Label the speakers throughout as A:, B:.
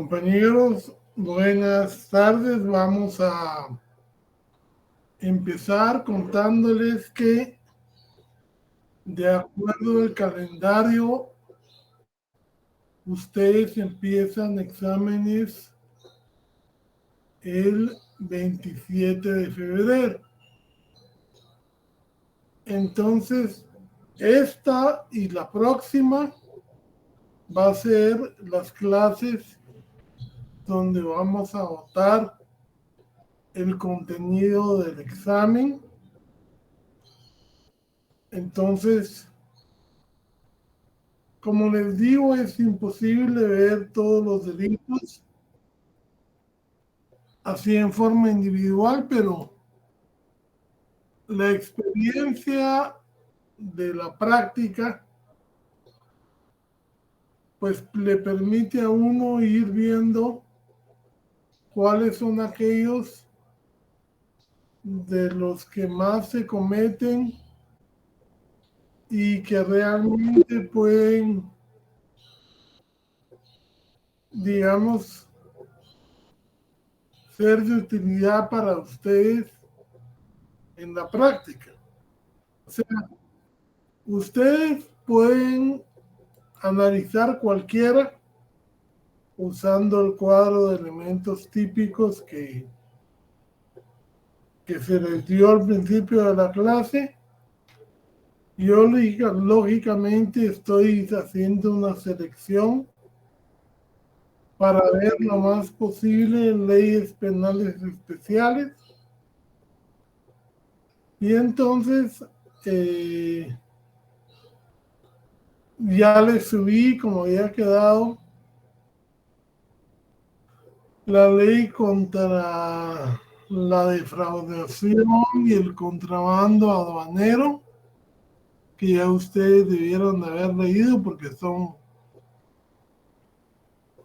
A: Compañeros, buenas tardes. Vamos a empezar contándoles que, de acuerdo al calendario, ustedes empiezan exámenes el 27 de febrero. Entonces, esta y la próxima va a ser las clases donde vamos a votar el contenido del examen. Entonces, como les digo, es imposible ver todos los delitos así en forma individual, pero la experiencia de la práctica pues le permite a uno ir viendo cuáles son aquellos de los que más se cometen y que realmente pueden, digamos, ser de utilidad para ustedes en la práctica. O sea, ustedes pueden analizar cualquiera usando el cuadro de elementos típicos que se les dio al principio de la clase. Yo lógicamente estoy haciendo una selección para ver lo más posible leyes penales especiales. Y entonces ya les subí, como había quedado, la ley contra la defraudación y el contrabando aduanero, que ya ustedes debieron de haber leído porque son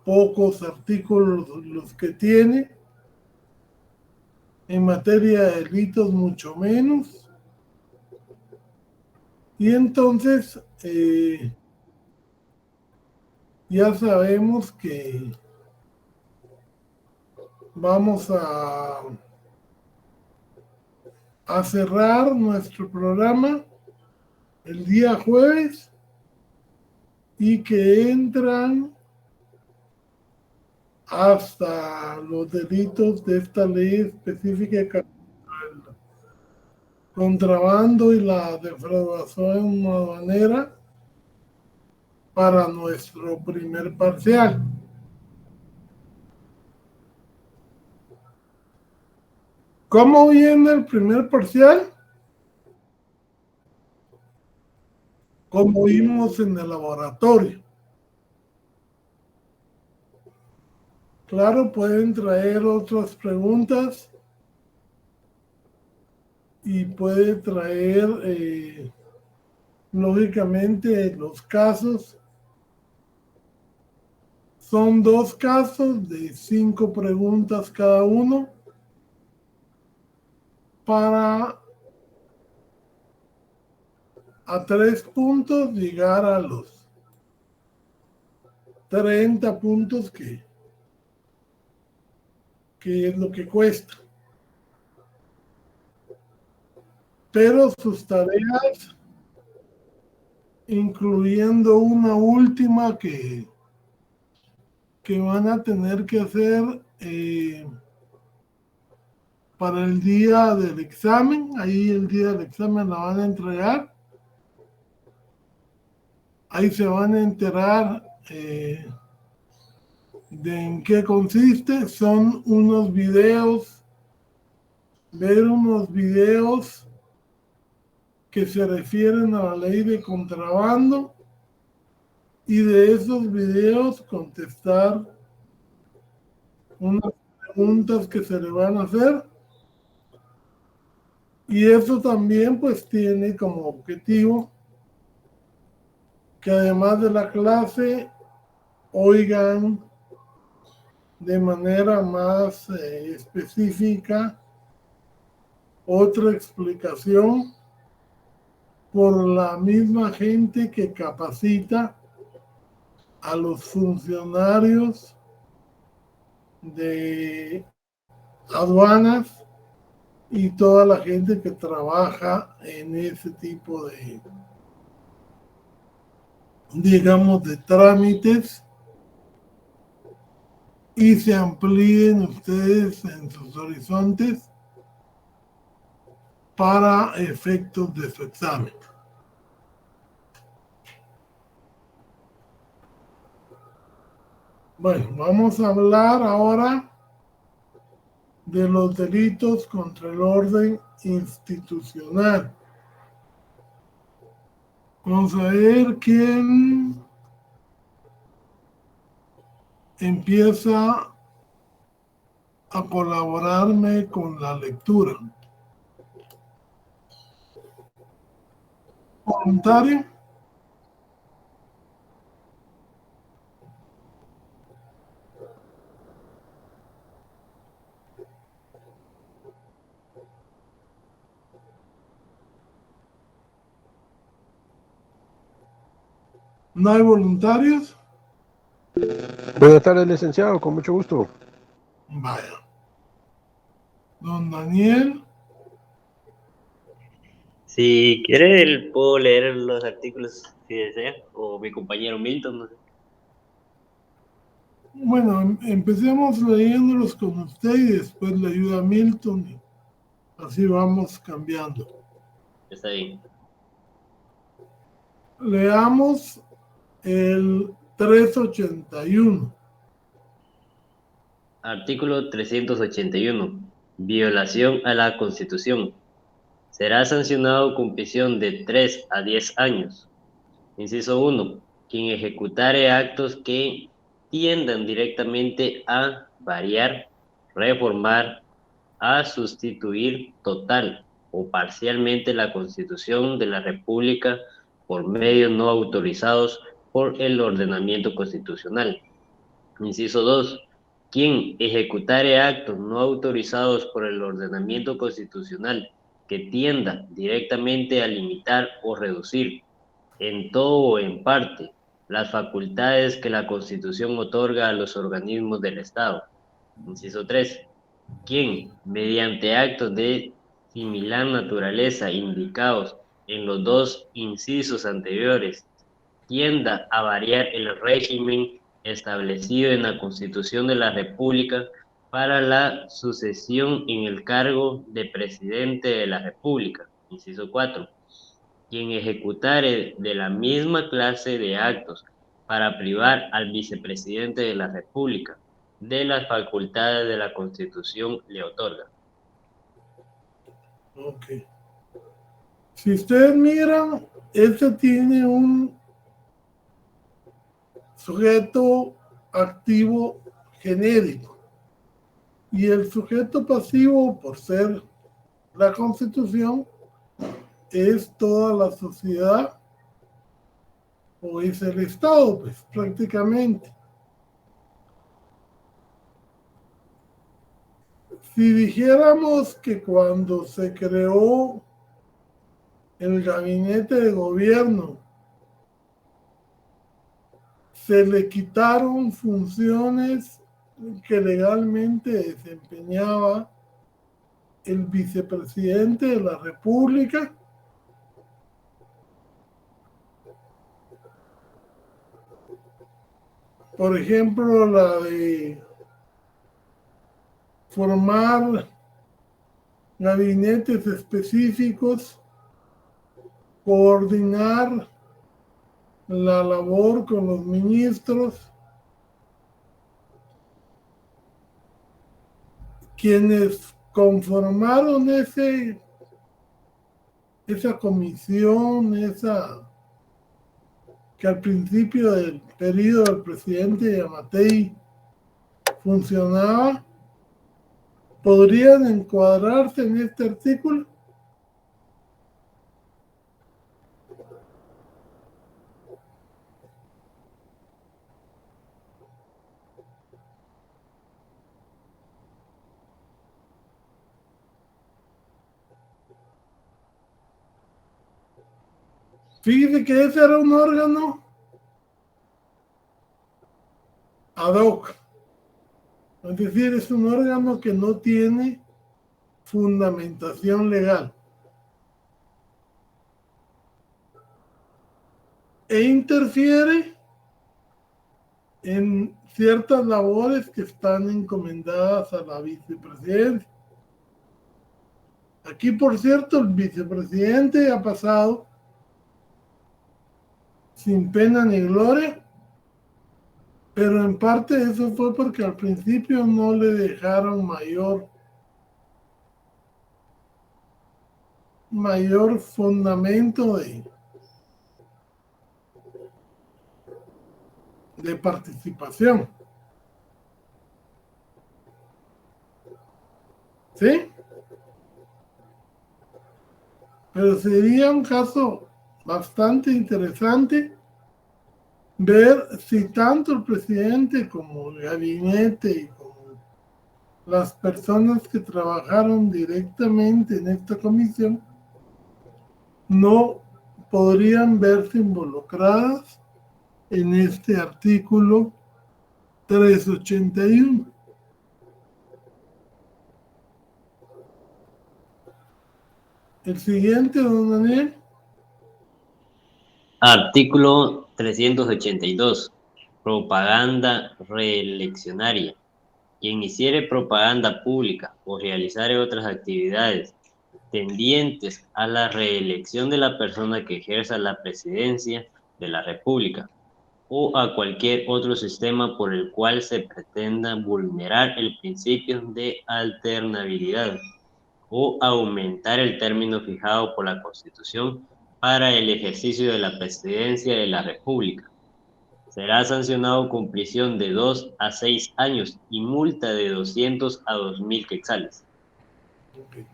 A: pocos artículos los que tiene. En materia de delitos mucho menos. Y entonces ya sabemos que vamos a cerrar nuestro programa el día jueves y que entran hasta los delitos de esta ley específica, el contrabando y la defraudación aduanera, para nuestro primer parcial. ¿Cómo viene el primer parcial? Como vimos en el laboratorio. Claro, pueden traer otras preguntas y puede traer, lógicamente, los casos. Son 2 casos de 5 preguntas cada uno para a 3 puntos llegar a los 30 puntos que es lo que cuesta. Pero sus tareas, incluyendo una última que van a tener que hacer para el día del examen, ahí el día del examen la van a entregar, ahí se van a enterar de en qué consiste. Son unos videos, ver unos videos que se refieren a la ley de contrabando y de esos videos contestar unas preguntas que se le van a hacer. Y eso también pues tiene como objetivo que además de la clase oigan de manera más específica otra explicación por la misma gente que capacita a los funcionarios de aduanas y toda la gente que trabaja en ese tipo de, digamos, de trámites, y se amplíen ustedes en sus horizontes para efectos de su examen. Bueno, vamos a hablar ahora de los delitos contra el orden institucional. Vamos a ver quién empieza a colaborarme con la lectura. ¿Voluntario? ¿No hay voluntarios?
B: Buenas tardes, licenciado, con mucho gusto.
A: Vaya. Don Daniel.
C: Si quiere, puedo leer los artículos si desea, o mi compañero Milton, no sé.
A: Bueno, empecemos leyéndolos con usted y después le ayuda a Milton. Y así vamos cambiando.
C: Está bien.
A: Leamos el 381.
C: Artículo 381. Violación a la Constitución. Será sancionado con prisión de 3 a 10 años. Inciso 1. Quien ejecutare actos que tiendan directamente a variar, reformar, a sustituir total o parcialmente la Constitución de la República por medios no autorizados por el ordenamiento constitucional. Inciso 2. Quien ejecutare actos no autorizados por el ordenamiento constitucional que tienda directamente a limitar o reducir en todo o en parte las facultades que la Constitución otorga a los organismos del Estado. Inciso 3. Quien, mediante actos de similar naturaleza indicados en los dos incisos anteriores, tienda a variar el régimen establecido en la Constitución de la República para la sucesión en el cargo de presidente de la República. Inciso 4. Quien ejecutare de la misma clase de actos para privar al vicepresidente de la República de las facultades de la Constitución le otorga.
A: Ok. Si ustedes miran, este tiene un sujeto activo genérico y el sujeto pasivo, por ser la Constitución, es toda la sociedad o es el Estado, pues prácticamente. Si dijéramos que cuando se creó el gabinete de gobierno se le quitaron funciones que legalmente desempeñaba el vicepresidente de la República, por ejemplo, la de formar gabinetes específicos, coordinar la labor con los ministros, quienes conformaron esa comisión, que al principio del periodo del presidente Yamatei funcionaba, podrían encuadrarse en este artículo. Fíjese que ese era un órgano ad hoc. Es decir, es un órgano que no tiene fundamentación legal e interfiere en ciertas labores que están encomendadas a la vicepresidencia. Aquí, por cierto, el vicepresidente ha pasado sin pena ni gloria, pero en parte eso fue porque al principio no le dejaron mayor fundamento de participación. ¿Sí? Pero sería un caso bastante interesante ver si tanto el presidente como el gabinete y como las personas que trabajaron directamente en esta comisión no podrían verse involucradas en este artículo 381. El siguiente, don Daniel.
C: Artículo 382. Propaganda reeleccionaria. Quien hiciere propaganda pública o realizare otras actividades tendientes a la reelección de la persona que ejerza la presidencia de la República o a cualquier otro sistema por el cual se pretenda vulnerar el principio de alternabilidad o aumentar el término fijado por la Constitución para el ejercicio de la presidencia de la República. Será sancionado con prisión de 2 a 6 años y multa de 200 a 2.000 quetzales.
A: Okay.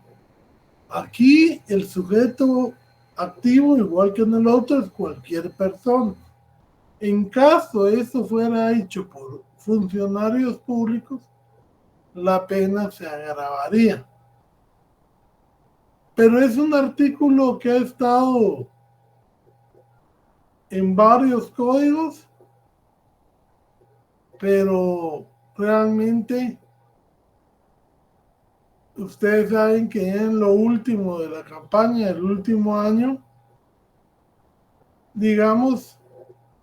A: Aquí el sujeto activo, igual que en el otro, es cualquier persona. En caso eso fuera hecho por funcionarios públicos, la pena se agravaría. Pero es un artículo que ha estado en varios códigos, pero realmente ustedes saben que en lo último de la campaña, el último año, digamos,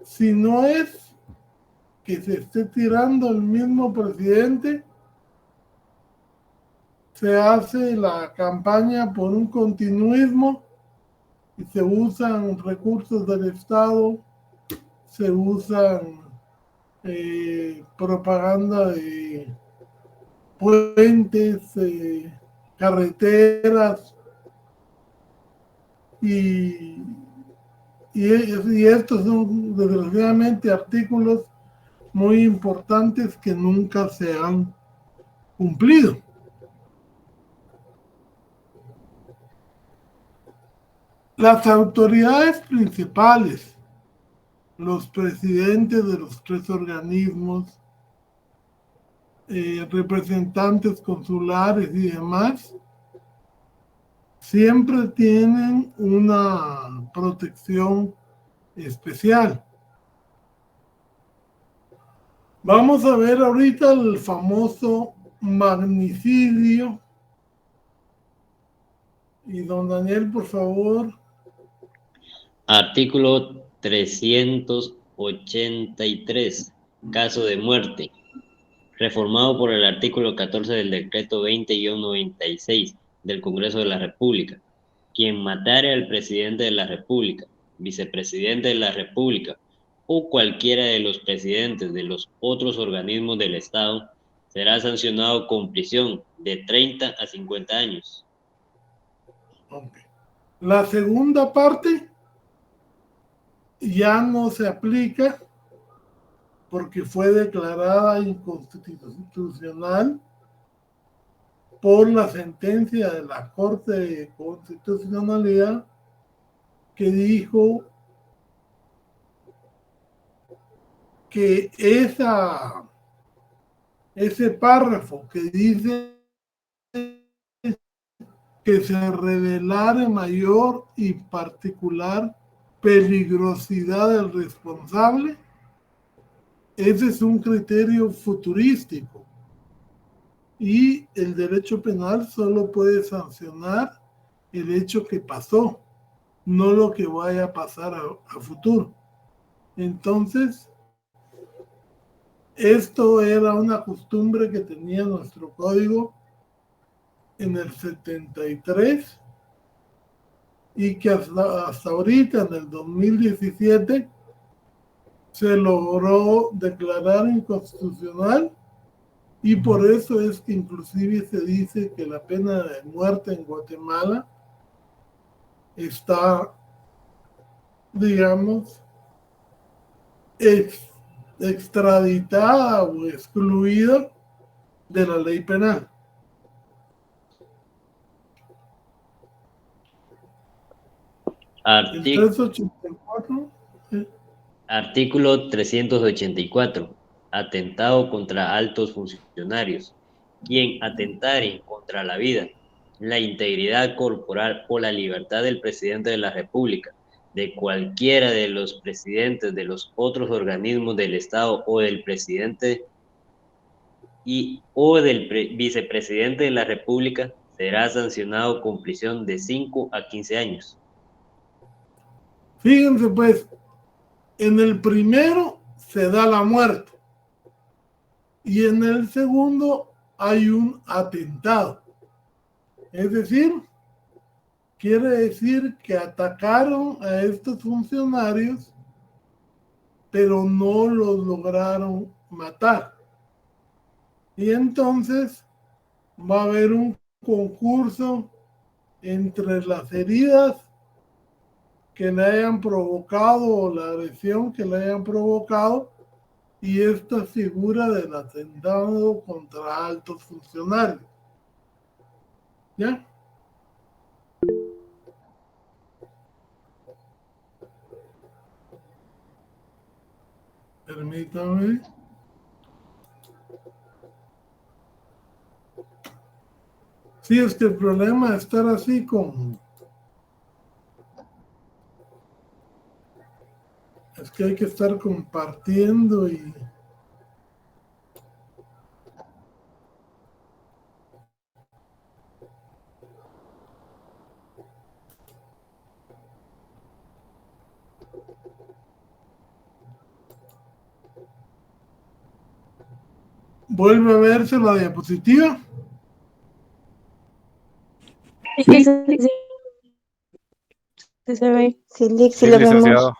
A: si no es que se esté tirando el mismo presidente, se hace la campaña por un continuismo y se usan recursos del Estado, se usan propaganda de puentes, carreteras y estos son desgraciadamente artículos muy importantes que nunca se han cumplido. Las autoridades principales, los presidentes de los 3 organismos, representantes consulares y demás, siempre tienen una protección especial. Vamos a ver ahorita el famoso magnicidio. Y don Daniel, por favor.
C: Artículo 383. Caso de muerte. Reformado por el artículo 14 del decreto 20-96 del Congreso de la República. Quien matare al presidente de la República, vicepresidente de la República o cualquiera de los presidentes de los otros organismos del Estado será sancionado con prisión de 30 a 50 años.
A: Okay. La segunda parte ya no se aplica porque fue declarada inconstitucional por la sentencia de la Corte de Constitucionalidad que dijo que ese párrafo que dice que se revelare mayor y particular peligrosidad del responsable, ese es un criterio futurístico. y el derecho penal solo puede sancionar el hecho que pasó, no lo que vaya a pasar a futuro. Entonces, esto era una costumbre que tenía nuestro código en el 73 y que hasta ahorita, en el 2017, se logró declarar inconstitucional, y por eso es que inclusive se dice que la pena de muerte en Guatemala está, digamos, extraditada o excluida de la ley penal. El 384.
C: Artículo 384. Atentado contra altos funcionarios. Quien atentare contra la vida, la integridad corporal o la libertad del presidente de la República, de cualquiera de los presidentes de los otros organismos del Estado o del presidente o del vicepresidente de la República, será sancionado con prisión de 5 a 15 años.
A: Fíjense pues, en el primero se da la muerte y en el segundo hay un atentado. Es decir, quiere decir que atacaron a estos funcionarios, pero no los lograron matar. Y entonces va a haber un concurso entre las heridas que le hayan provocado o la agresión que le hayan provocado y esta figura del atentado contra altos funcionarios. ¿Ya? Permítame. Sí, es que el problema es estar así con... Es que hay que estar compartiendo y... ¿Vuelve a verse la diapositiva?
D: Sí, sí se ve. Sí, Lick, sí,
E: Sí,
D: lo
E: licenciado.
D: vemos.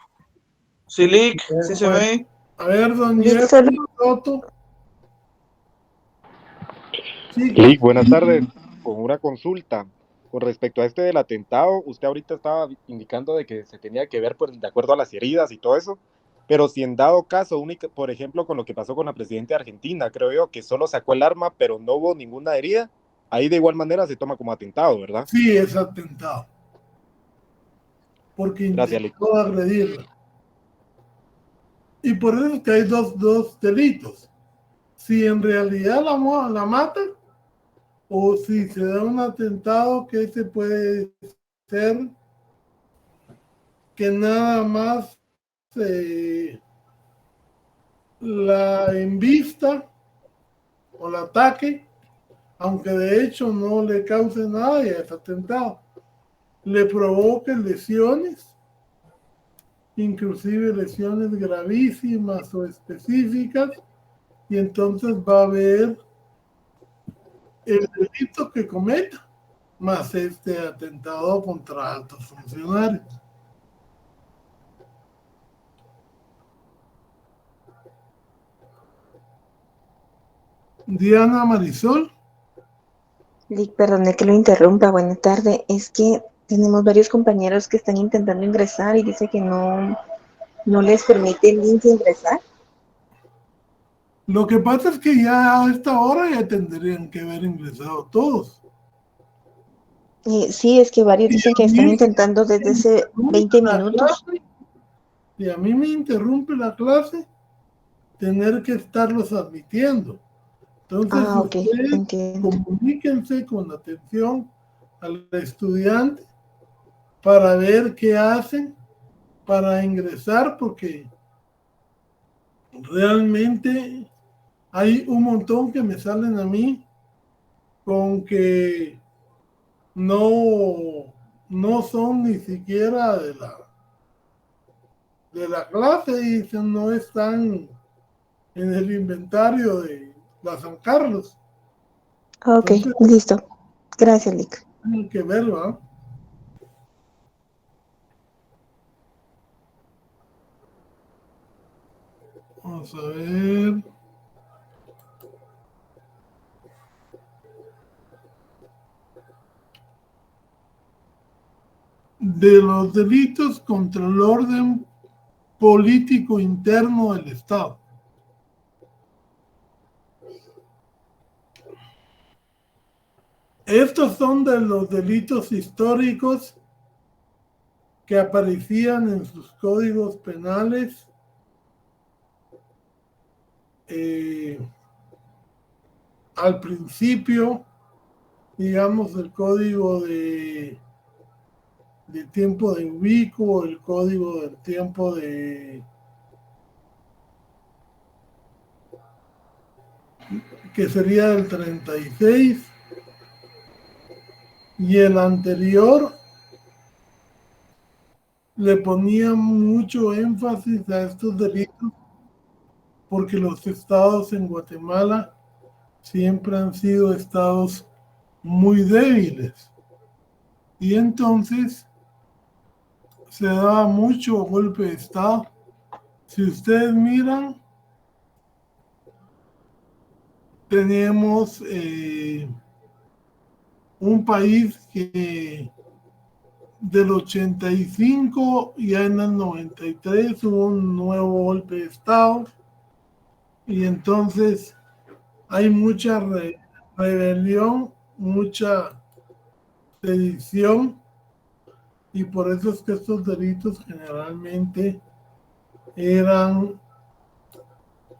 F: Sí, Lick, sí se ve.
A: A ver, don
D: Lick,
A: Jeffrey Soto. Sí,
E: Lick, buenas tardes. Con una consulta con respecto a este del atentado, usted ahorita estaba indicando de que se tenía que ver pues, de acuerdo a las heridas y todo eso, pero si en dado caso, por ejemplo, con lo que pasó con la presidenta de Argentina, creo yo, que solo sacó el arma, pero no hubo ninguna herida, ahí de igual manera se toma como atentado, ¿verdad?
A: sí, es atentado. Porque
E: Gracias, Lick.
A: intentó agredirla. Y por eso es que hay dos delitos. Si en realidad la matan o si se da un atentado que se puede ser que nada más la embista o la ataque, aunque de hecho no le cause nada, ya es atentado. Le provoque lesiones, inclusive lesiones gravísimas o específicas, y entonces va a haber el delito que cometa, más este atentado contra altos funcionarios. Diana Marisol.
D: Lick, perdone que lo interrumpa. Buenas tardes. Es que tenemos varios compañeros que están intentando ingresar y dice que no les permite el link de ingresar.
A: Lo que pasa es que ya a esta hora ya tendrían que haber ingresado todos.
D: Sí, es que varios dicen que están intentando desde hace 20 minutos.
A: Y a mí me interrumpe la clase tener que estarlos admitiendo. Entonces,
D: Ok,
A: ustedes
D: entiendo.
A: comuníquense con atención al estudiante para ver qué hacen para ingresar, porque realmente hay un montón que me salen a mí con que no son ni siquiera de la clase y no están en el inventario de la San Carlos.
D: Ok,
A: Entonces,
D: listo. Gracias, Lick.
A: tienen que verlo, ¿ah? Vamos a ver. De los delitos contra el orden político interno del Estado. Estos son de los delitos históricos que aparecían en sus códigos penales al principio, digamos, el código de tiempo de Ubico, el código del tiempo que sería del 36, y el anterior le ponía mucho énfasis a estos delitos porque los estados en Guatemala siempre han sido estados muy débiles y entonces se daba mucho golpe de estado. Si ustedes miran, tenemos un país que del 85 ya en el 93 hubo un nuevo golpe de estado y entonces hay mucha rebelión, mucha sedición, y por eso es que estos delitos generalmente eran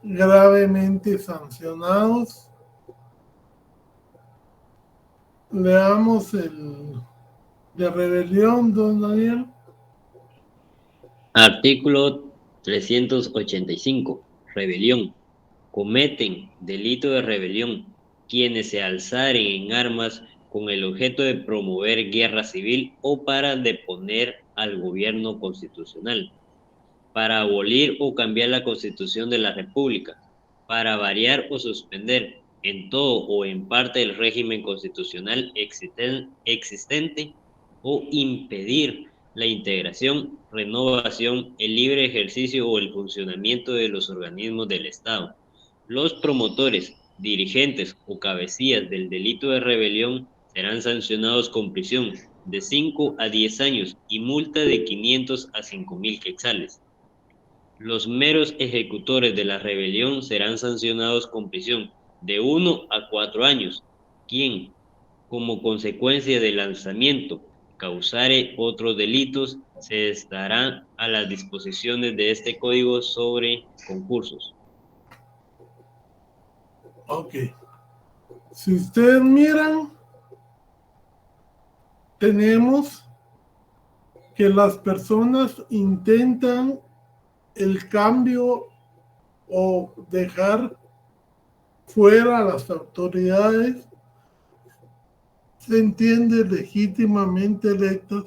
A: gravemente sancionados. Leamos el de rebelión, don Daniel.
C: Artículo 385. Rebelión. Cometen delito de rebelión quienes se alzaren en armas con el objeto de promover guerra civil o para deponer al gobierno constitucional, para abolir o cambiar la Constitución de la República, para variar o suspender en todo o en parte el régimen constitucional existente o impedir la integración, renovación, el libre ejercicio o el funcionamiento de los organismos del Estado. Los promotores, dirigentes o cabecillas del delito de rebelión serán sancionados con prisión de 5 a 10 años y multa de 500 a 5.000 quetzales. Los meros ejecutores de la rebelión serán sancionados con prisión de 1 a 4 años, quien, como consecuencia del lanzamiento, causare otros delitos, se estará a las disposiciones de este código sobre concursos.
A: Ok. Si ustedes miran, tenemos que las personas intentan el cambio o dejar fuera a las autoridades, se entiende legítimamente electas,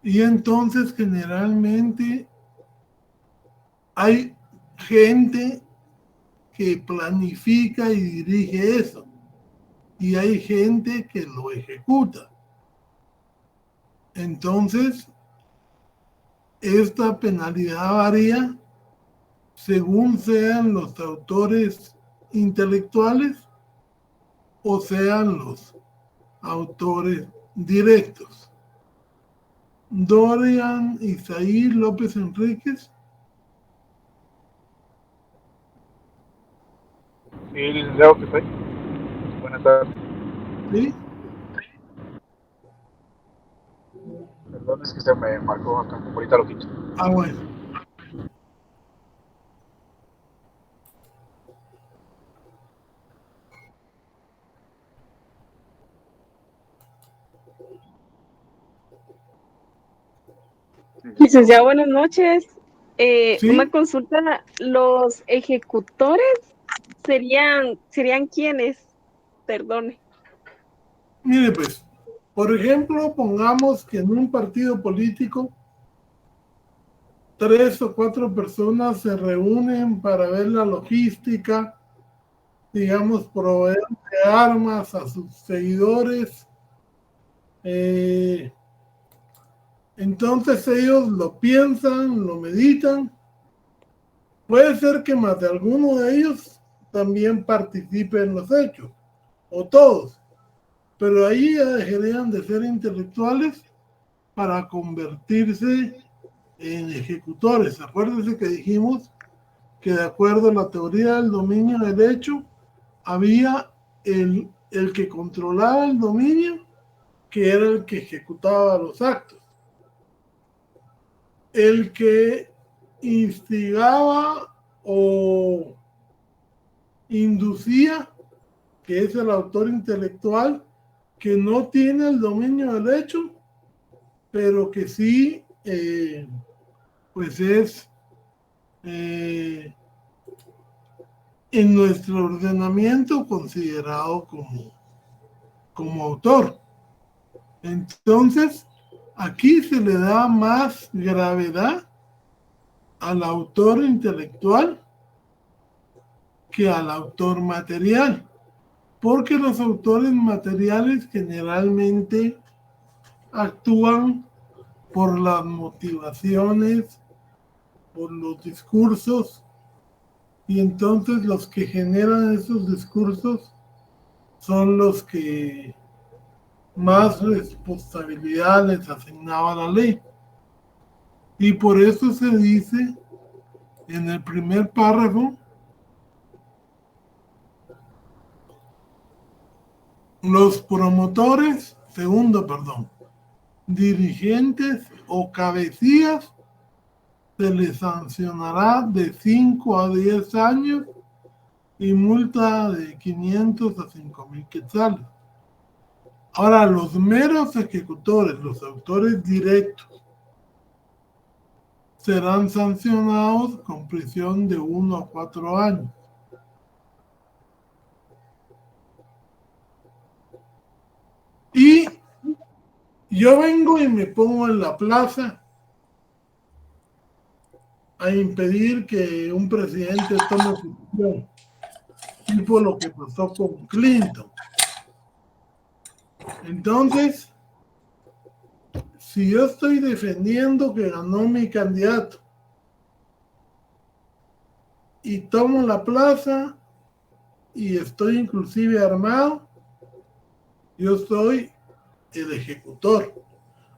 A: y entonces generalmente hay gente que planifica y dirige eso, y hay gente que lo ejecuta. Entonces, esta penalidad varía según sean los autores intelectuales o sean los autores directos. Dorian Isaí López Enríquez.
G: Sí, licenciado, que estoy. Buenas tardes.
A: ¿Sí?
G: Perdón, es que se me marcó acá, como ahorita lo quito.
A: Ah, bueno.
H: Licenciado, buenas noches.
A: ¿Sí?
H: Una consulta, ¿los ejecutores serían quiénes Perdone.
A: Mire, pues, por ejemplo, pongamos que en un partido político 3 o 4 personas se reúnen para ver la logística, digamos, proveer de armas a sus seguidores. Entonces ellos lo piensan, lo meditan. Puede ser que más de alguno de ellos también participe en los hechos, o todos, pero ahí ya dejarían de ser intelectuales para convertirse en ejecutores. Acuérdense que dijimos que de acuerdo a la teoría del dominio del hecho, había el que controlaba el dominio, que era el que ejecutaba los actos. El que instigaba o inducía, que es el autor intelectual, que no tiene el dominio del hecho, pero que sí, pues es en nuestro ordenamiento considerado como autor. Entonces, aquí se le da más gravedad al autor intelectual que al autor material, porque los autores materiales generalmente actúan por las motivaciones, por los discursos, y entonces los que generan esos discursos son los que más responsabilidad les asignaba la ley. Y por eso se dice en el primer párrafo, los promotores, dirigentes o cabecillas, se les sancionará de 5 a 10 años y multa de 500 a 5,000 quetzales. Ahora, los meros ejecutores, los autores directos, serán sancionados con prisión de 1 a 4 años. Y yo vengo y me pongo en la plaza a impedir que un presidente tome posición, tipo lo que pasó con Clinton. Entonces, si yo estoy defendiendo que ganó mi candidato y tomo la plaza y estoy inclusive armado, yo soy el ejecutor.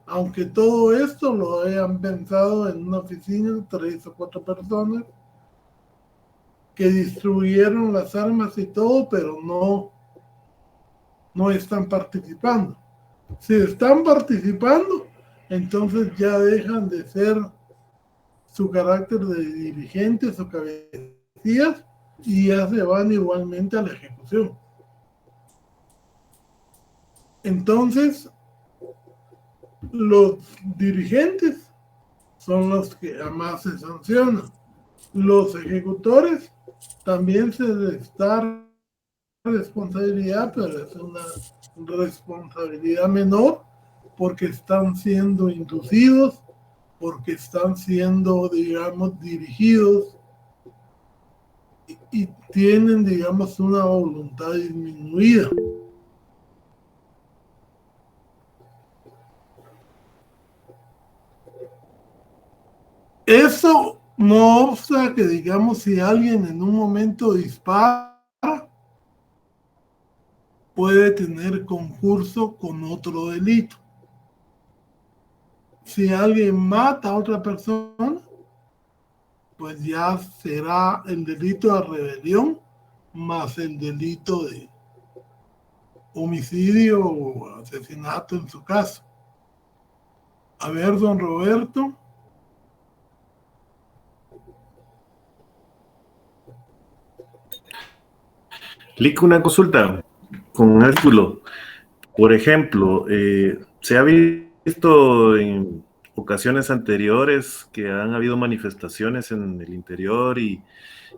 A: Aunque todo esto lo hayan pensado en una oficina 3 o 4 personas que distribuyeron las armas y todo, pero no están participando. Si están participando, entonces ya dejan de ser su carácter de dirigentes o cabecillas y ya se van igualmente a la ejecución. Entonces, los dirigentes son los que más se sancionan. Los ejecutores también se les da responsabilidad, pero es una responsabilidad menor porque están siendo inducidos, porque están siendo, digamos, dirigidos y tienen, digamos, una voluntad disminuida. Eso no obsta que, digamos, si alguien en un momento dispara, puede tener concurso con otro delito. Si alguien mata a otra persona, pues ya será el delito de rebelión más el delito de homicidio o asesinato en su caso. A ver, don Roberto.
I: Lick, una consulta con Hérculo. Por ejemplo, se ha visto en ocasiones anteriores que han habido manifestaciones en el interior y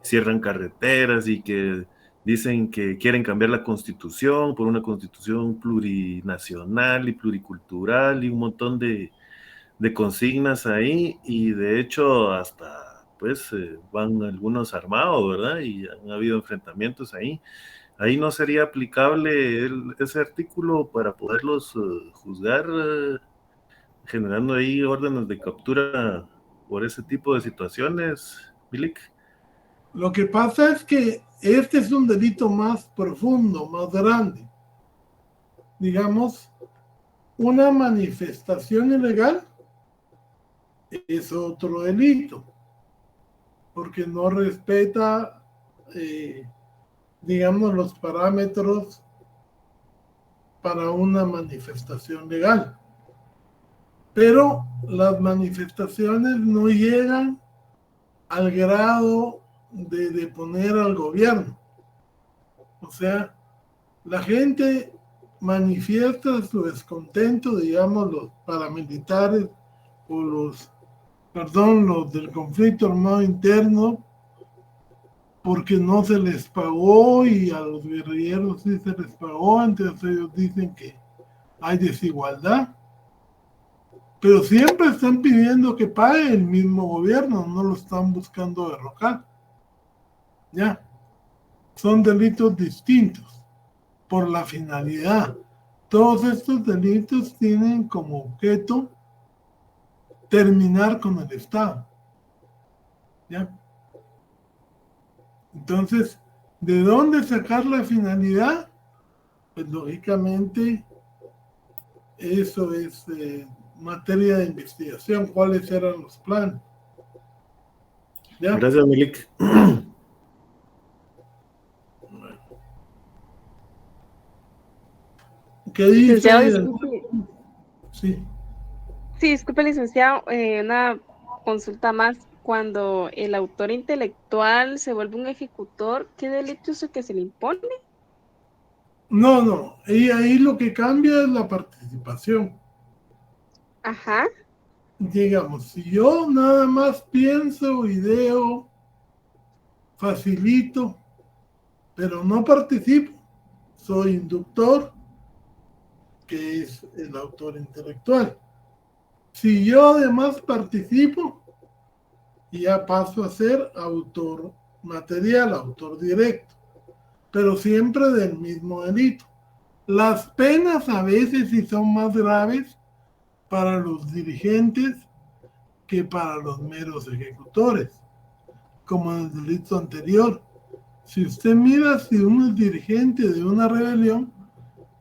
I: cierran carreteras y que dicen que quieren cambiar la constitución por una constitución plurinacional y pluricultural y un montón de consignas ahí, y de hecho hasta pues van algunos armados, ¿verdad? Y han habido enfrentamientos ahí. Ahí no sería aplicable ese artículo para poderlos juzgar, generando ahí órdenes de captura por ese tipo de situaciones, Milik.
A: Lo que pasa es que este es un delito más profundo, más grande. Digamos, una manifestación ilegal es otro delito, porque no respeta, digamos, los parámetros para una manifestación legal. Pero las manifestaciones no llegan al grado de deponer al gobierno. O sea, la gente manifiesta su descontento, digamos, los paramilitares o los del conflicto armado interno, porque no se les pagó y a los guerrilleros sí se les pagó, entonces ellos dicen que hay desigualdad. Pero siempre están pidiendo que pague el mismo gobierno, no lo están buscando derrocar. Ya, son delitos distintos por la finalidad. Todos estos delitos tienen como objeto terminar con el Estado. ¿Ya? Entonces, ¿de dónde sacar la finalidad? Pues lógicamente eso es materia de investigación, cuáles eran los planes. ¿Ya?
I: Gracias, Milik.
A: ¿Qué dice?
H: Licenciado, disculpe.
A: Sí.
H: Sí, disculpe, licenciado, una consulta más. Cuando el autor intelectual se vuelve un ejecutor, ¿qué delito es el que se le impone?
A: No, y ahí lo que cambia es la participación.
H: Ajá.
A: Digamos, si yo nada más pienso, ideo, facilito, pero no participo, soy inductor, que es el autor intelectual. Si yo además participo, ya paso a ser autor material, autor directo, pero siempre del mismo delito. Las penas a veces sí son más graves para los dirigentes que para los meros ejecutores, como en el delito anterior. Si usted mira, si uno es dirigente de una rebelión,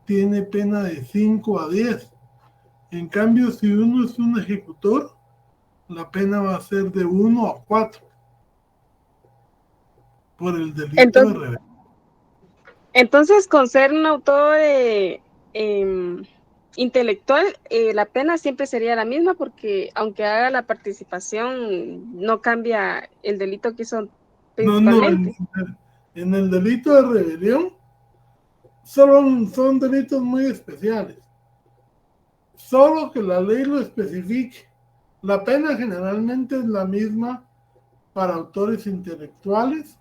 A: tiene pena de 5 a 10. En cambio, si uno es un ejecutor, la pena va a ser de 1 a 4 por el delito de rebelión.
H: Entonces, con ser un autor intelectual, la pena siempre sería la misma, porque aunque haga la participación, no cambia el delito que hizo principalmente.
A: No, en el delito de rebelión son delitos muy especiales. Solo que la ley lo especifique. La pena generalmente es la misma para autores intelectuales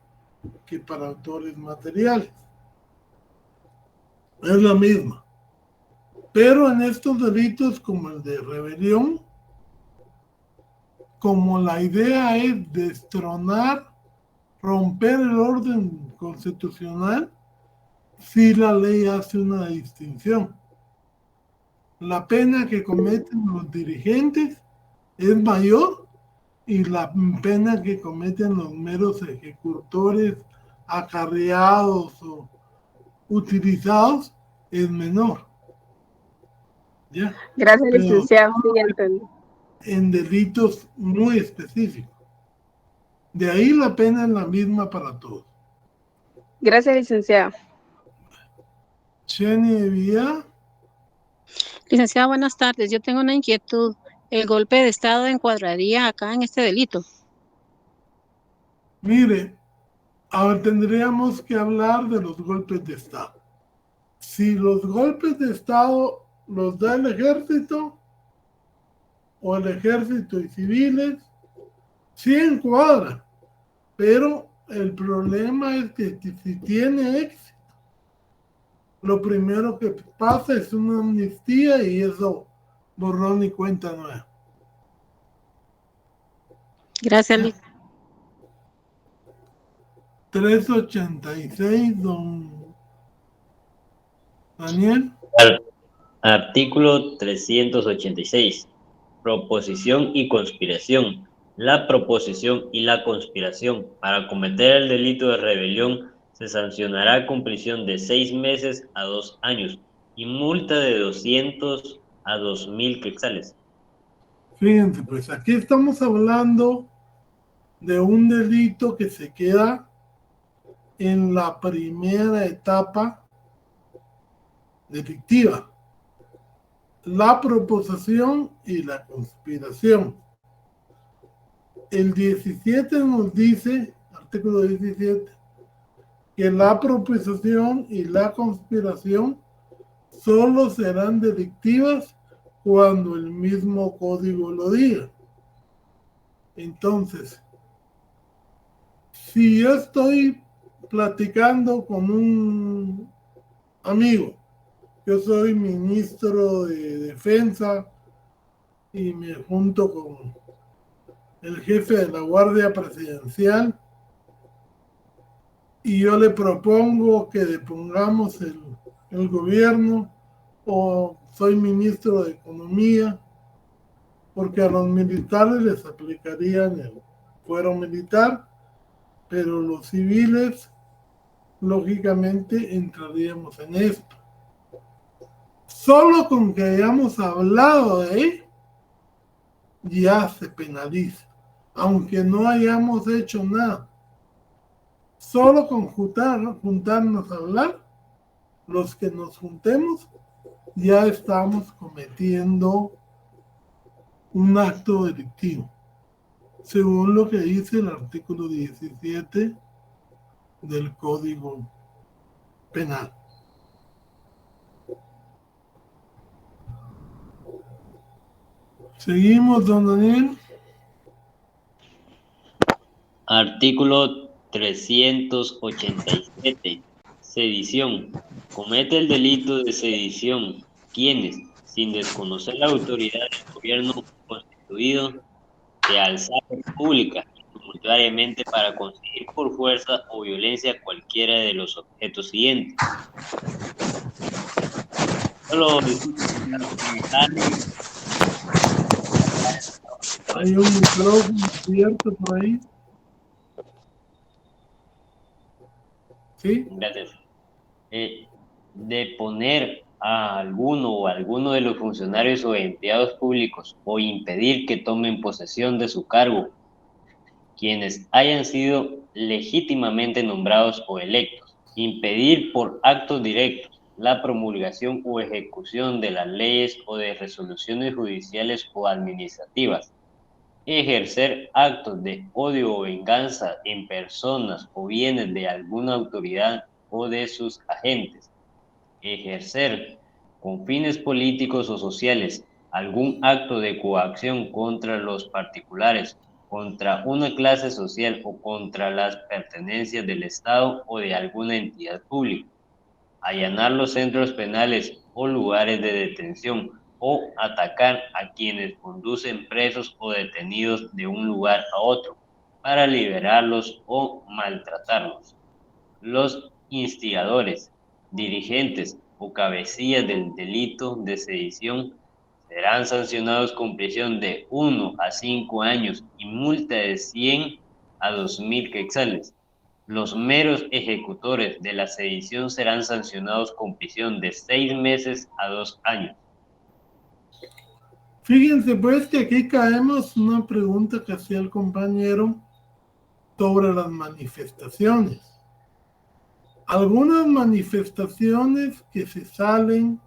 A: que para autores materiales. Es la misma. Pero en estos delitos como el de rebelión, como la idea es destronar, romper el orden constitucional, sí la ley hace una distinción. La pena que cometen los dirigentes es mayor y la pena que cometen los meros ejecutores, acarreados o utilizados es menor. ¿Ya?
H: Gracias,
A: Pero
H: licenciado. Sí, ya entendí.
A: en delitos muy específicos. De ahí la pena es la misma para todos.
H: Gracias, licenciado.
A: Cheni Vía.
J: Licenciada, buenas tardes. Yo tengo una inquietud. ¿El golpe de Estado encuadraría acá en este delito?
A: Mire, ahora tendríamos que hablar de los golpes de Estado. Si los golpes de Estado los da el ejército o el ejército y civiles, sí encuadra, pero el problema es que si tiene éxito, lo primero que pasa es una amnistía y eso borrón y cuenta nueva.
J: Gracias, Lick.
A: 386, don Daniel.
C: Artículo 386. Proposición y conspiración. La proposición y la conspiración para cometer el delito de rebelión se sancionará con prisión de 6 meses a 2 años y multa de 200 a 2.000 quetzales.
A: Fíjense, pues aquí estamos hablando de un delito que se queda en la primera etapa delictiva, la proposición y la conspiración. El 17 nos dice, artículo 17, que la proposición y la conspiración solo serán delictivas cuando el mismo código lo diga. Entonces, si yo estoy platicando con un amigo, yo soy ministro de Defensa y me junto con el jefe de la Guardia Presidencial y yo le propongo que depongamos el gobierno, o soy ministro de Economía, porque a los militares les aplicarían el fuero militar, pero los civiles, lógicamente, entraríamos en esto. Solo con que hayamos hablado de él, ya se penaliza, aunque no hayamos hecho nada. Solo con juntarnos a hablar, los que nos juntemos, ya estamos cometiendo un acto delictivo, según lo que dice el artículo 17 del Código Penal. Seguimos, don Daniel.
C: Artículo 387. Sedición. Comete el delito de sedición quienes, sin desconocer la autoridad del gobierno constituido, se alzaron pública y tumultuariamente para conseguir por fuerza o violencia cualquiera de los objetos siguientes. Solo
A: hay un micrófono abierto por ahí. ¿Sí?
C: Gracias. De poner a alguno de los funcionarios o empleados públicos o impedir que tomen posesión de su cargo quienes hayan sido legítimamente nombrados o electos. Impedir por actos directos la promulgación o ejecución de las leyes o de resoluciones judiciales o administrativas. Ejercer actos de odio o venganza en personas o bienes de alguna autoridad o de sus agentes. Ejercer con fines políticos o sociales algún acto de coacción contra los particulares, contra una clase social o contra las pertenencias del Estado o de alguna entidad pública. Allanar los centros penales o lugares de detención o atacar a quienes conducen presos o detenidos de un lugar a otro para liberarlos o maltratarlos. Los instigadores, dirigentes o cabecillas del delito de sedición serán sancionados con prisión de 1 a 5 años y multa de 100 a 2.000 quetzales. Los meros ejecutores de la sedición serán sancionados con prisión de 6 meses a 2 años.
A: Fíjense pues que aquí caemos en una pregunta que hacía el compañero sobre las manifestaciones. Algunas manifestaciones que se salen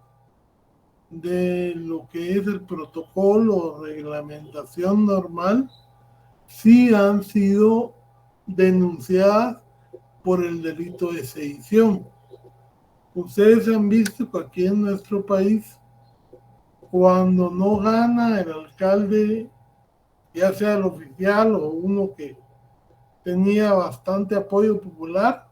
A: de lo que es el protocolo o reglamentación normal sí han sido denunciadas por el delito de sedición. Ustedes han visto que aquí en nuestro país, cuando no gana el alcalde, ya sea el oficial o uno que tenía bastante apoyo popular.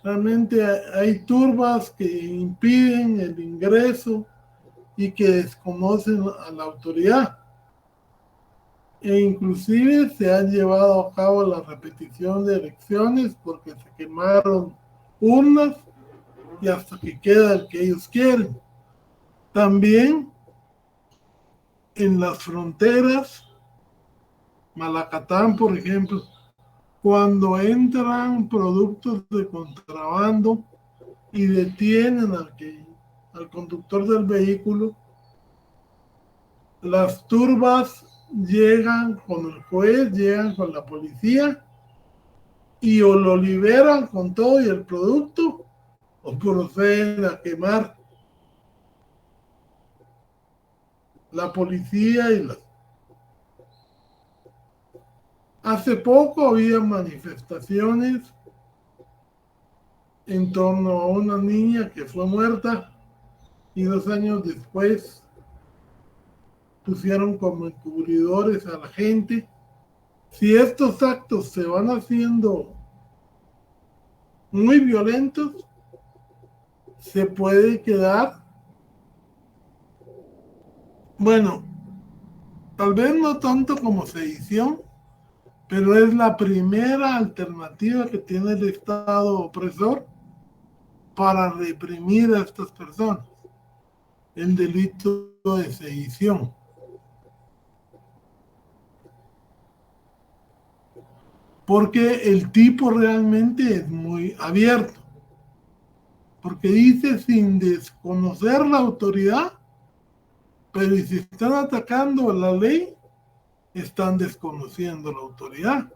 A: Realmente hay turbas que impiden el ingreso y que desconocen a la autoridad. E inclusive se han llevado a cabo la repetición de elecciones porque se quemaron urnas y hasta que queda el que ellos quieren. También en las fronteras, Malacatán, por ejemplo, cuando entran productos de contrabando y detienen al conductor del vehículo, las turbas llegan con el juez, llegan con la policía y o lo liberan con todo y el producto o proceden a quemar. La policía y las... Hace poco había manifestaciones en torno a una niña que fue muerta y 2 años después pusieron como encubridores a la gente. Si estos actos se van haciendo muy violentos, se puede quedar, bueno, tal vez no tanto como sedición, pero es la primera alternativa que tiene el Estado opresor para reprimir a estas personas, el delito de sedición. Porque el tipo realmente es muy abierto. Porque dice sin desconocer la autoridad, pero si están atacando la ley, están desconociendo la autoridad.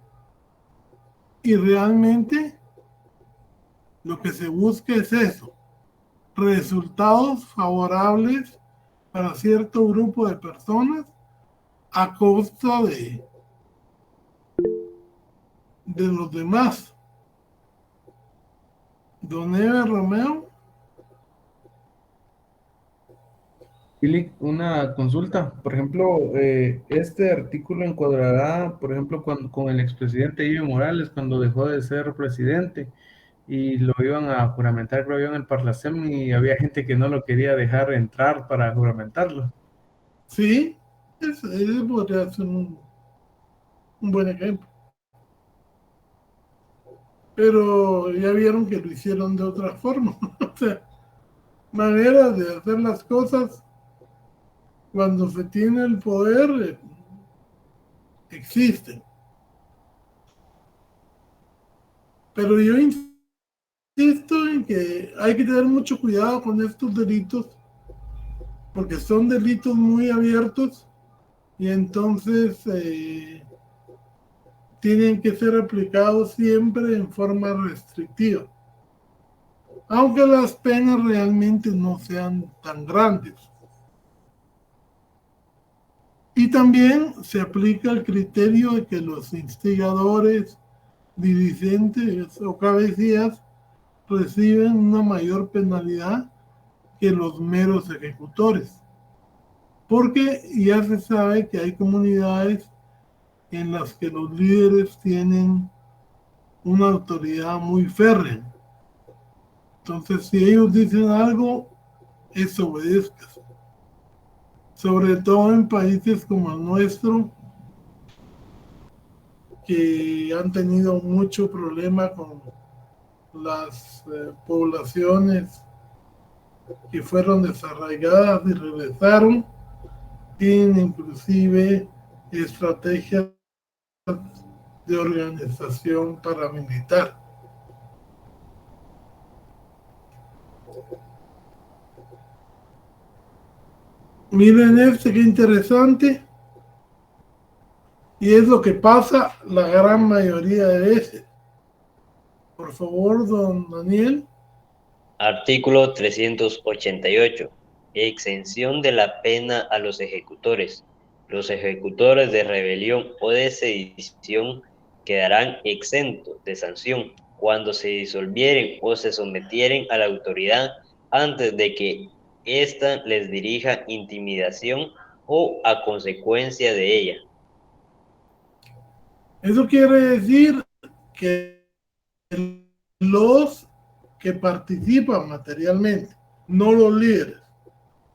A: Y realmente lo que se busca es eso, resultados favorables para cierto grupo de personas a costa de los demás. Don Eber Romeo.
F: Philip, una consulta. Por ejemplo, este artículo encuadrará, por ejemplo, con el expresidente Evo Morales cuando dejó de ser presidente y lo iban a juramentar, creo yo, en el Parlacén y había gente que no lo quería dejar entrar para juramentarlo.
A: Sí, ese podría ser un buen ejemplo. Pero ya vieron que lo hicieron de otra forma. O sea, maneras de hacer las cosas cuando se tiene el poder existen. Pero yo insisto en que hay que tener mucho cuidado con estos delitos porque son delitos muy abiertos y entonces tienen que ser aplicados siempre en forma restrictiva, aunque las penas realmente no sean tan grandes. Y también se aplica el criterio de que los instigadores, dirigentes o cabecillas reciben una mayor penalidad que los meros ejecutores, porque ya se sabe que hay comunidades en las que los líderes tienen una autoridad muy férrea. Entonces, si ellos dicen algo, eso obedezca. Sobre todo en países como el nuestro, que han tenido mucho problema con las poblaciones que fueron desarraigadas y regresaron, tienen inclusive estrategias de organización paramilitar. Miren qué interesante. Y es lo que pasa la gran mayoría de veces. Por favor, don Daniel.
C: Artículo 388. Exención de la pena a los ejecutores. Los ejecutores de rebelión o de sedición quedarán exentos de sanción cuando se disolvieren o se sometieren a la autoridad antes de que ésta les dirija intimidación o a consecuencia de ella.
A: Eso quiere decir que los que participan materialmente, no los líderes,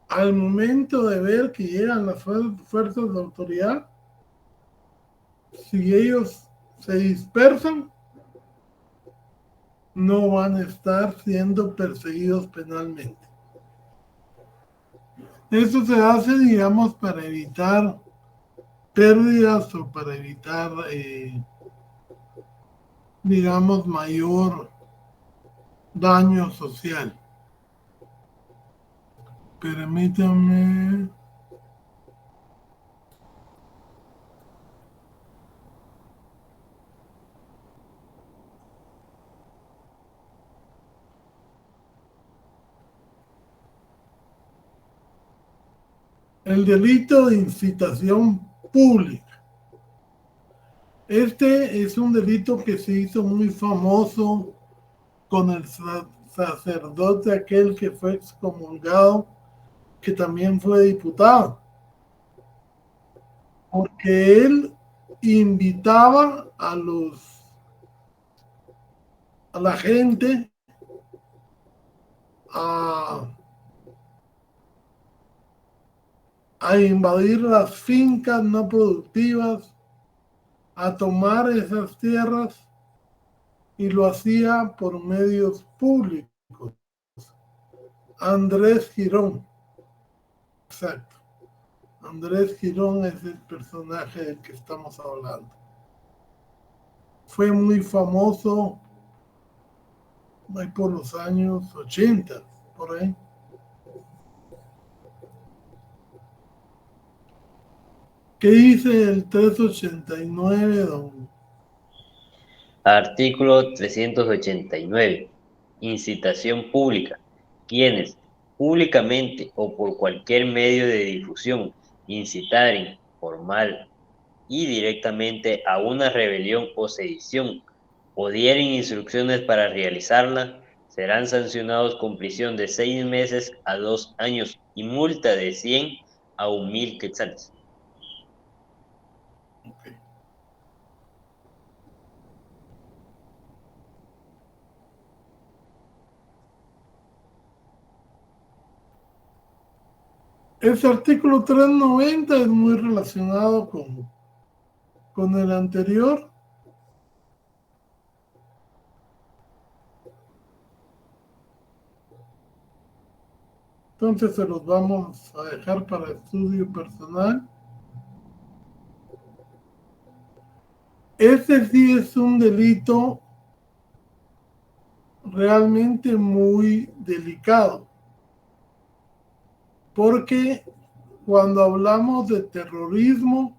A: al momento de ver que llegan las fuerzas de autoridad, si ellos se dispersan, no van a estar siendo perseguidos penalmente. Esto se hace, digamos, para evitar pérdidas o para evitar, digamos, mayor daño social. Permítanme. El delito de incitación pública. Este es un delito que se hizo muy famoso con el sacerdote aquel que fue excomulgado, que también fue diputado, porque él invitaba a la gente a invadir las fincas no productivas, a tomar esas tierras, y lo hacía por medios públicos. Andrés Girón, exacto. Andrés Girón es el personaje del que estamos hablando. Fue muy famoso ahí por los años 80, por ahí. ¿Qué dice el 389, don?
C: Artículo 389. Incitación pública. Quienes, públicamente o por cualquier medio de difusión, incitaren formal y directamente a una rebelión o sedición, o dieren instrucciones para realizarla, serán sancionados con prisión de 6 meses a 2 años y multa de 100 a 1,000 quetzales.
A: Okay. Este artículo 390 es muy relacionado con el anterior. Entonces se los vamos a dejar para estudio personal. Este sí es un delito realmente muy delicado, porque cuando hablamos de terrorismo,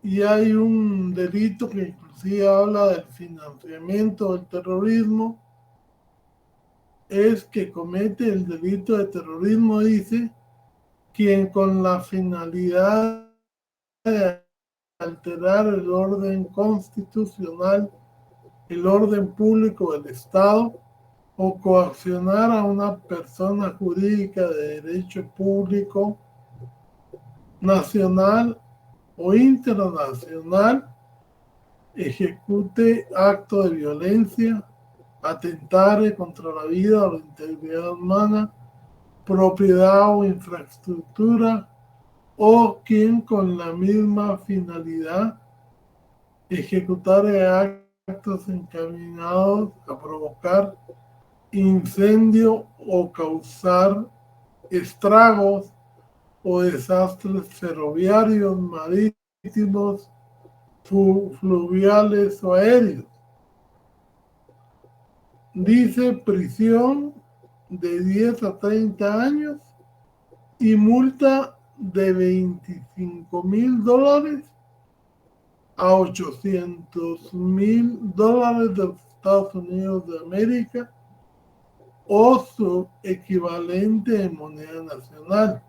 A: y hay un delito que inclusive habla del financiamiento del terrorismo, es que comete el delito de terrorismo, dice, quien con la finalidad de alterar el orden constitucional, el orden público del Estado, o coaccionar a una persona jurídica de derecho público, nacional o internacional, ejecute acto de violencia, atentare contra la vida o la integridad humana, propiedad o infraestructura, o quien con la misma finalidad ejecutare actos encaminados a provocar incendio o causar estragos o desastres ferroviarios, marítimos, fluviales o aéreos. Dice prisión de 10 a 30 años y multa de $25,000 a $800,000 de los Estados Unidos de América, o su equivalente en moneda nacional.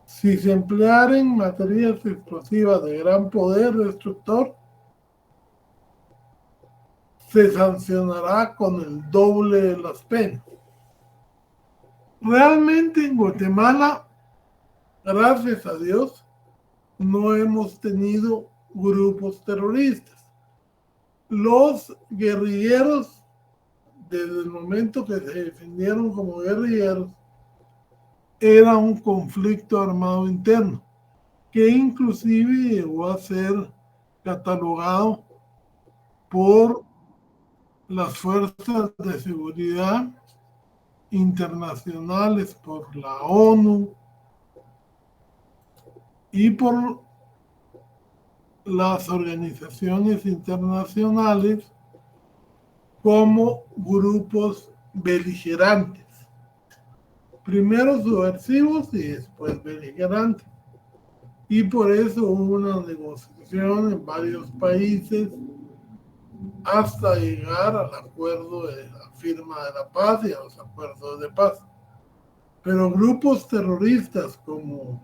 A: Si se emplearen materias explosivas de gran poder destructor, se sancionará con el doble de las penas. Realmente en Guatemala, gracias a Dios, no hemos tenido grupos terroristas. Los guerrilleros, desde el momento que se defendieron como guerrilleros, era un conflicto armado interno, que inclusive llegó a ser catalogado por las fuerzas de seguridad internacionales, por la ONU y por las organizaciones internacionales como grupos beligerantes. Primero subversivos y después beligerantes. Y por eso hubo una negociación en varios países hasta llegar al acuerdo de la firma de la paz y a los acuerdos de paz. Pero grupos terroristas como,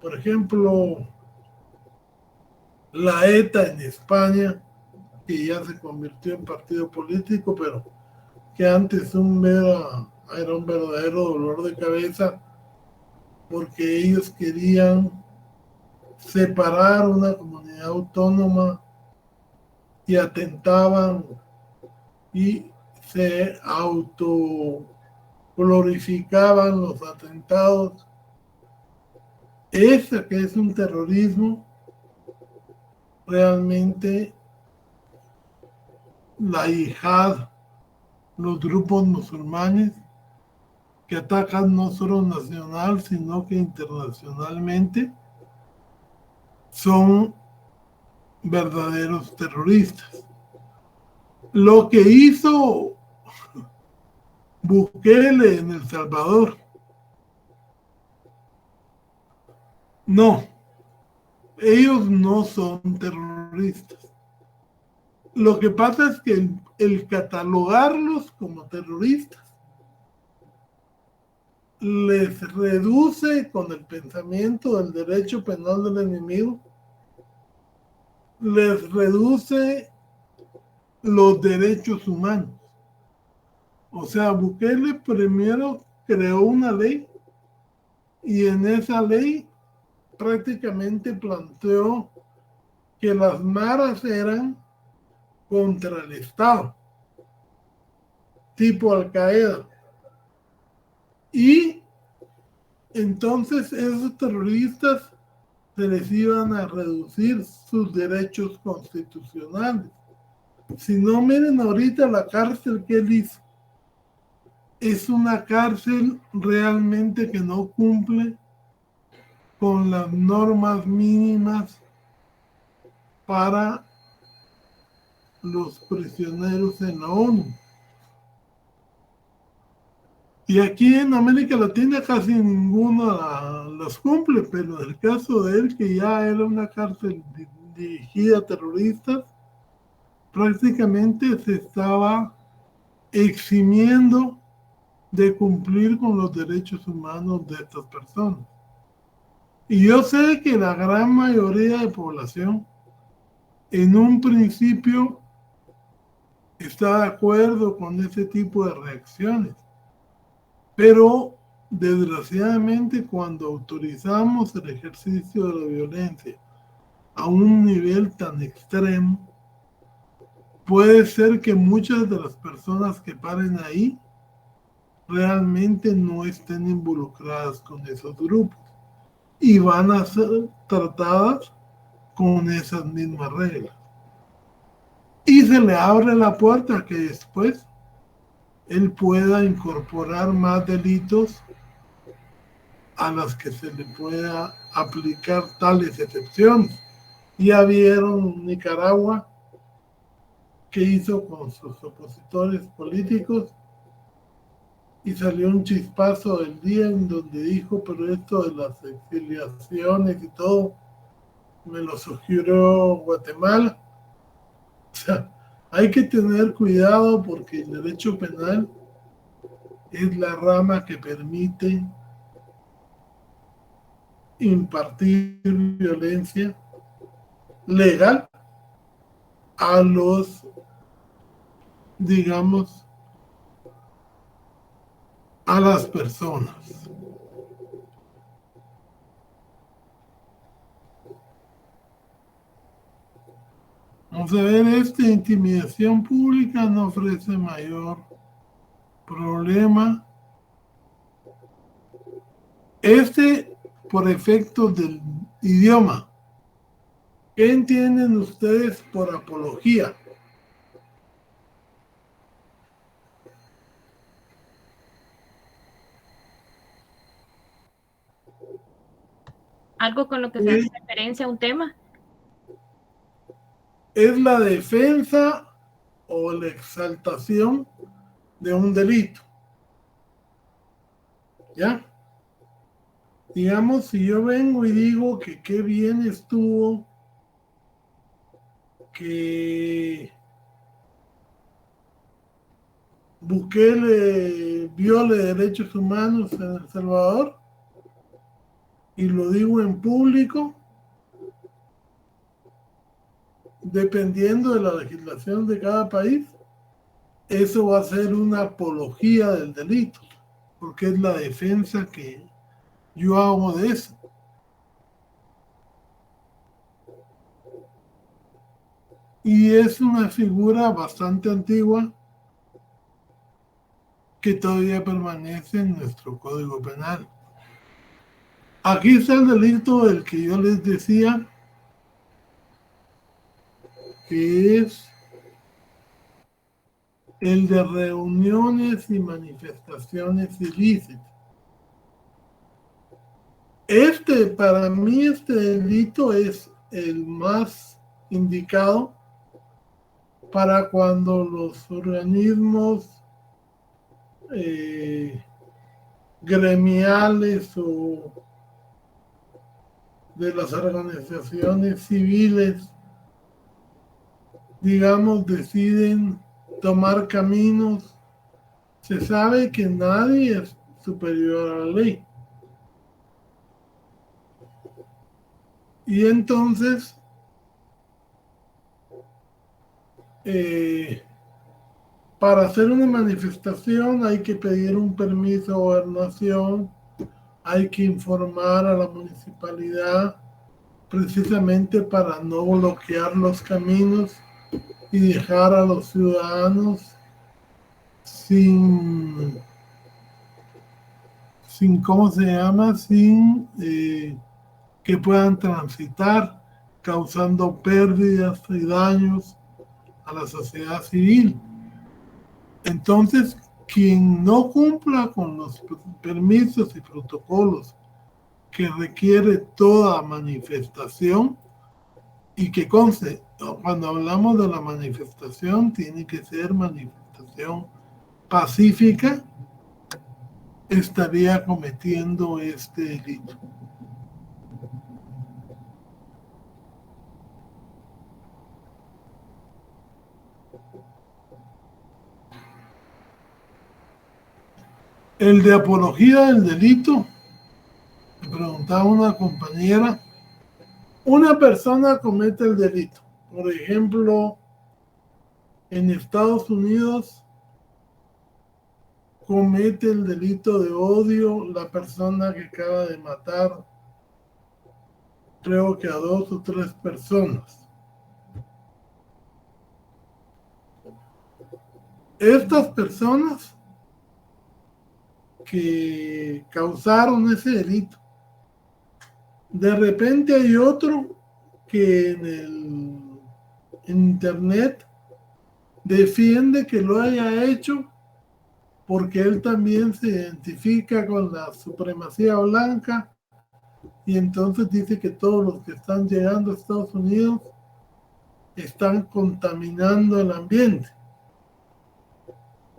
A: por ejemplo, la ETA en España, que ya se convirtió en partido político, pero que antes era un verdadero dolor de cabeza, porque ellos querían separar una comunidad autónoma y atentaban y se autoglorificaban los atentados. Ese que es un terrorismo, realmente la yihad, los grupos musulmanes que atacan no solo nacional, sino que internacionalmente, son verdaderos terroristas. Lo que hizo Bukele en El Salvador, no, ellos no son terroristas. Lo que pasa es que el catalogarlos como terroristas les reduce con el pensamiento del derecho penal del enemigo, les reduce los derechos humanos. O sea, Bukele primero creó una ley y en esa ley prácticamente planteó que las maras eran contra el Estado, tipo Al-Qaeda. Y entonces esos terroristas se les iban a reducir sus derechos constitucionales. Si no, miren ahorita la cárcel que él hizo. Es una cárcel realmente que no cumple con las normas mínimas para los prisioneros en la ONU. Y aquí en América Latina casi ninguna las cumple, pero en el caso de él, que ya era una cárcel dirigida a terroristas, prácticamente se estaba eximiendo de cumplir con los derechos humanos de estas personas. Y yo sé que la gran mayoría de población en un principio está de acuerdo con ese tipo de reacciones. Pero desgraciadamente cuando autorizamos el ejercicio de la violencia a un nivel tan extremo, puede ser que muchas de las personas que paren ahí realmente no estén involucradas con esos grupos y van a ser tratadas con esas mismas reglas. Y se le abre la puerta a que después él pueda incorporar más delitos a las que se le pueda aplicar tales excepciones. Ya vieron Nicaragua qué hizo con sus opositores políticos y salió un chispazo del día en donde dijo, pero esto de las exiliaciones y todo me lo sugirió Guatemala. O sea, hay que tener cuidado porque el derecho penal es la rama que permite impartir violencia legal a los, digamos, a las personas. Vamos a ver, intimidación pública no ofrece mayor problema. Por efectos del idioma. ¿Qué entienden ustedes por apología?
K: Algo con lo que se hace referencia a un tema.
A: Es la defensa o la exaltación de un delito. ¿Ya? Digamos, si yo vengo y digo que qué bien estuvo que Bukele viole derechos humanos en El Salvador, y lo digo en público, dependiendo de la legislación de cada país, eso va a ser una apología del delito, porque es la defensa que yo hago de eso. Y es una figura bastante antigua que todavía permanece en nuestro Código Penal. Aquí está el delito del que yo les decía, que es el de reuniones y manifestaciones ilícitas. Para mí, este delito es el más indicado para cuando los organismos gremiales o de las organizaciones civiles, digamos, deciden tomar caminos. Se sabe que nadie es superior a la ley. Y entonces, para hacer una manifestación hay que pedir un permiso de gobernación, hay que informar a la municipalidad precisamente para no bloquear los caminos y dejar a los ciudadanos sin ¿cómo se llama? Sin que puedan transitar, causando pérdidas y daños a la sociedad civil. Entonces, quien no cumpla con los permisos y protocolos que requiere toda manifestación, y que conste, cuando hablamos de la manifestación, tiene que ser manifestación pacífica, estaría cometiendo este delito. El de apología del delito, me preguntaba una compañera, una persona comete el delito. Por ejemplo, en Estados Unidos comete el delito de odio la persona que acaba de matar, creo que a 2 o 3 personas. Estas personas que causaron ese delito, de repente hay otro que en internet defiende que lo haya hecho porque él también se identifica con la supremacía blanca, y entonces dice que todos los que están llegando a Estados Unidos están contaminando el ambiente.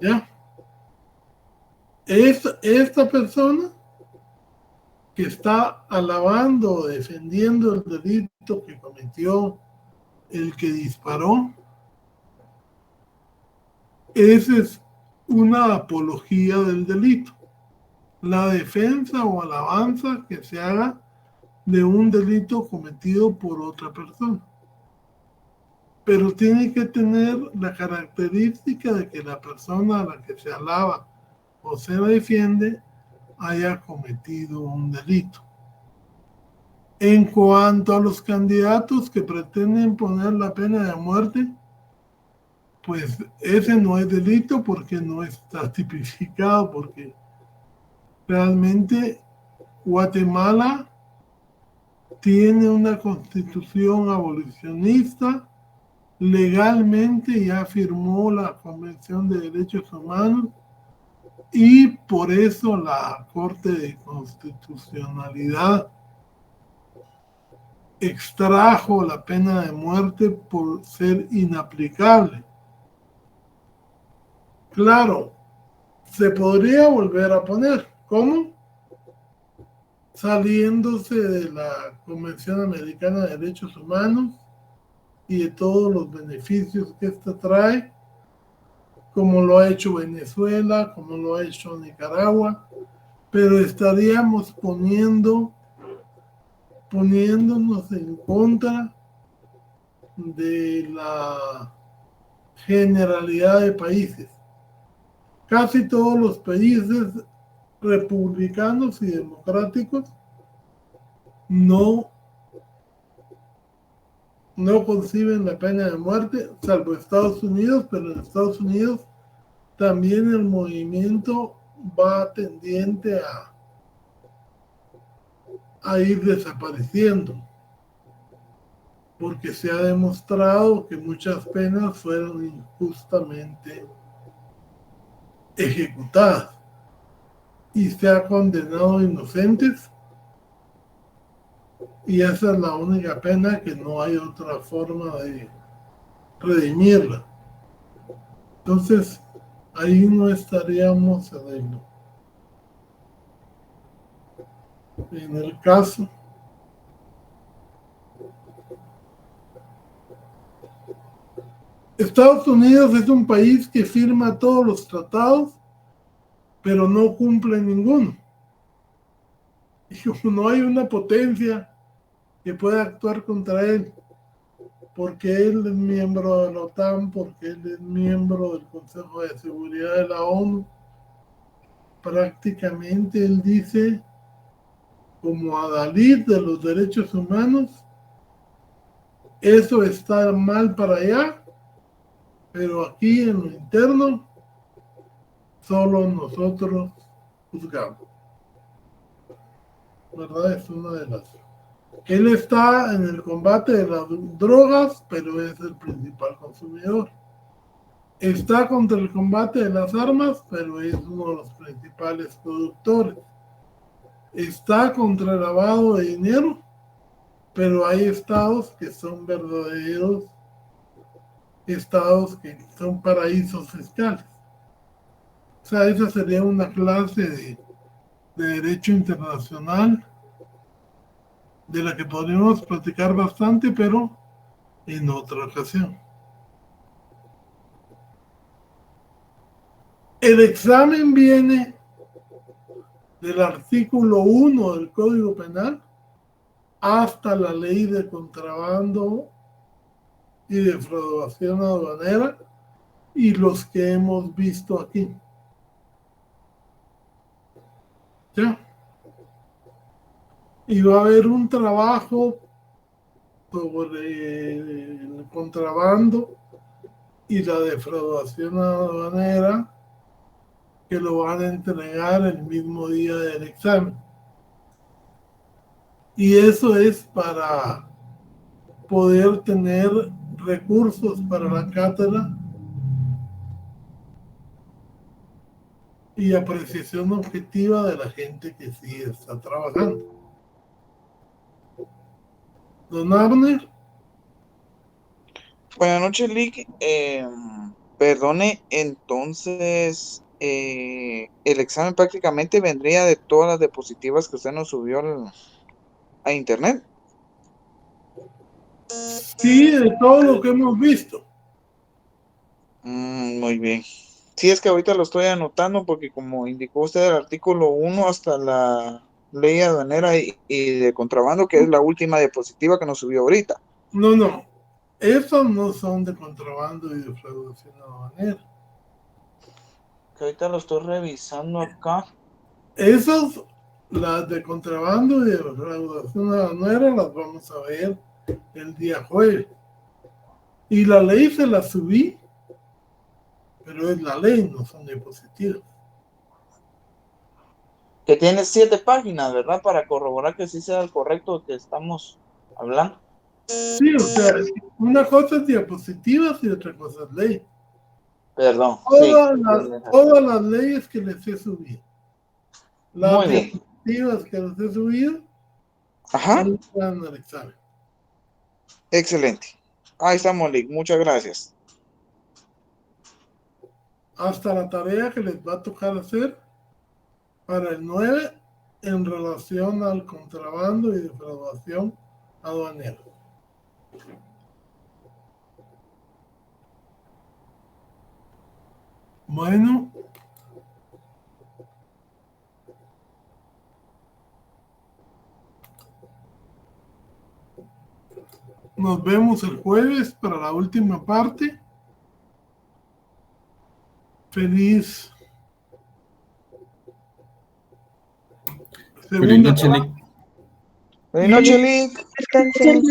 A: ¿Ya? Esta persona que está alabando o defendiendo el delito que cometió el que disparó, esa es una apología del delito. La defensa o alabanza que se haga de un delito cometido por otra persona. Pero tiene que tener la característica de que la persona a la que se alaba o se defiende haya cometido un delito. En cuanto a los candidatos que pretenden poner la pena de muerte, pues ese no es delito porque no está tipificado, porque realmente Guatemala tiene una constitución abolicionista, legalmente ya firmó la Convención de Derechos Humanos y por eso la Corte de Constitucionalidad extrajo la pena de muerte por ser inaplicable. Claro, se podría volver a poner. ¿Cómo? Saliéndose de la Convención Americana de Derechos Humanos y de todos los beneficios que esta trae, como lo ha hecho Venezuela, como lo ha hecho Nicaragua, pero estaríamos poniéndonos en contra de la generalidad de países. Casi todos los países republicanos y democráticos no conciben la pena de muerte, salvo Estados Unidos, pero en Estados Unidos también el movimiento va tendiente a ir desapareciendo, porque se ha demostrado que muchas penas fueron injustamente ejecutadas y se ha condenado a inocentes, y esa es la única pena, que no hay otra forma de redimirla. Entonces ahí no estaríamos en el caso. Estados Unidos es un país que firma todos los tratados, pero no cumple ninguno. Y como no hay una potencia que pueda actuar contra él, porque él es miembro de la OTAN, porque él es miembro del Consejo de Seguridad de la ONU, prácticamente él dice, como adalid de los derechos humanos, eso está mal para allá, pero aquí en lo interno solo nosotros juzgamos. ¿Verdad? Es una de las... Él está en el combate de las drogas, pero es el principal consumidor. Está contra el combate de las armas, pero es uno de los principales productores. Está contra el lavado de dinero, pero hay estados que son verdaderos estados que son paraísos fiscales. O sea, esa sería una clase de derecho internacional de la que podríamos platicar bastante, pero en otra ocasión. El examen viene del artículo 1 del Código Penal hasta la ley de contrabando y defraudación aduanera y los que hemos visto aquí. ¿Ya? Y va a haber un trabajo sobre el contrabando y la defraudación aduanera que lo van a entregar el mismo día del examen. Y eso es para poder tener recursos para la cátedra y apreciación objetiva de la gente que sí está trabajando. Don Abner.
L: Buenas noches, Lick. Perdone, entonces el examen prácticamente vendría de todas las diapositivas que usted nos subió a internet.
A: Sí, de todo lo que hemos visto.
L: Muy bien. Sí, es que ahorita lo estoy anotando porque como indicó usted el artículo 1 hasta la ley aduanera y de contrabando, que es la última diapositiva que nos subió ahorita.
A: No. Esos no son de contrabando y defraudación aduanera.
L: Que ahorita lo estoy revisando acá.
A: Esos Las de contrabando y de recaudación aduanera las vamos a ver el día jueves. Y la ley se la subí, pero es la ley, no son diapositivas.
L: Que tiene 7 páginas, ¿verdad? Para corroborar que sí sea el correcto que estamos hablando.
A: Sí, o sea, una cosa es diapositivas y otra cosa es ley.
L: Perdón.
A: Todas las leyes que les he subido. Las
L: Muy bien.
A: diapositivas que les he subido,
L: Ajá.
A: van al examen.
L: Excelente. Ahí estamos, Lick. Muchas gracias.
A: Hasta la tarea que les va a tocar hacer para el 9 en relación al contrabando y defraudación aduanera. Bueno, nos vemos el jueves para la última parte. Feliz
F: Feliz noche, Lick.
L: Feliz noche, Lick.
D: Descansen.